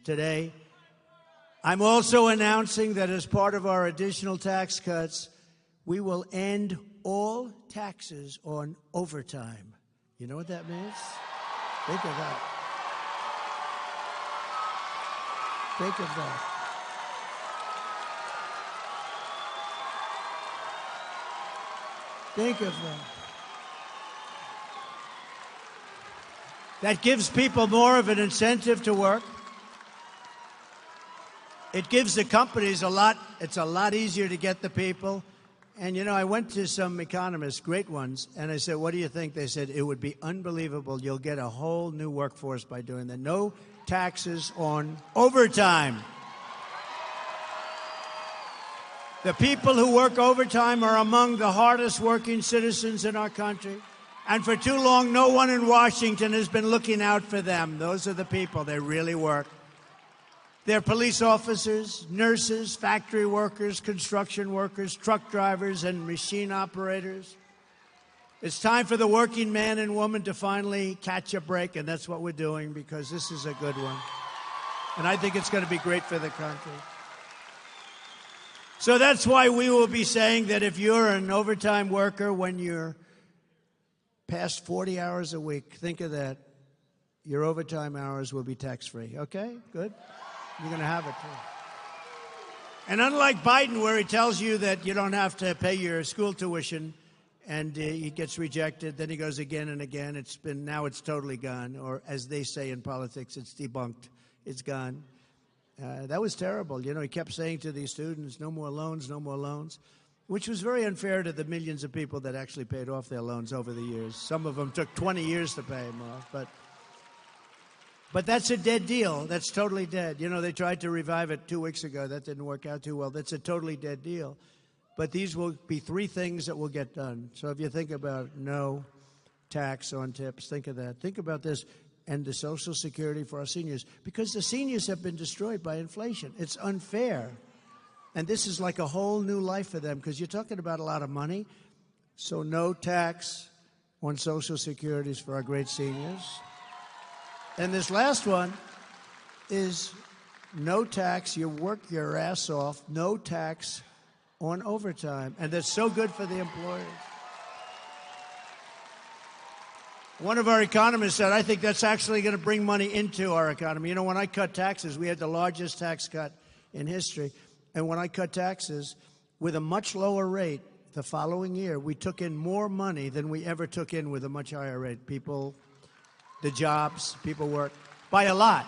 Today, I'm also announcing that as part of our additional tax cuts, we will end all taxes on overtime. You know what that means? Think of that. Think of that. Think of that. That gives people more of an incentive to work. It gives the companies it's a lot easier to get the people. And, you know, I went to some economists, great ones, and I said, what do you think? They said, it would be unbelievable. You'll get a whole new workforce by doing that. No taxes on overtime. The people who work overtime are among the hardest working citizens in our country. And for too long, no one in Washington has been looking out for them. Those are the people. They really work. They're police officers, nurses, factory workers, construction workers, truck drivers, and machine operators. It's time for the working man and woman to finally catch a break, and that's what we're doing because this is a good one. And I think it's going to be great for the country. So that's why we will be saying that if you're an overtime worker, when you're past 40 hours a week, think of that. Your overtime hours will be tax-free. Okay? Good? You're going to have it, too. And unlike Biden, where he tells you that you don't have to pay your school tuition and he gets rejected, then he goes again and again. Now it's totally gone. Or as they say in politics, it's debunked. It's gone. That was terrible. You know, he kept saying to these students, no more loans, no more loans, which was very unfair to the millions of people that actually paid off their loans over the years. Some of them took 20 years to pay them off. But that's a dead deal. That's totally dead. You know, they tried to revive it 2 weeks ago. That didn't work out too well. That's a totally dead deal. But these will be 3 things that will get done. So if you think about no tax on tips, think of that. Think about this and the Social Security for our seniors, because the seniors have been destroyed by inflation. It's unfair. And this is like a whole new life for them because you're talking about a lot of money. So no tax on Social Securities for our great seniors. And this last one is no tax. You work your ass off. No tax on overtime. And that's so good for the employers. One of our economists said, I think that's actually going to bring money into our economy. You know, when I cut taxes, we had the largest tax cut in history. And when I cut taxes with a much lower rate the following year, we took in more money than we ever took in with a much higher rate. The jobs, people work by a lot.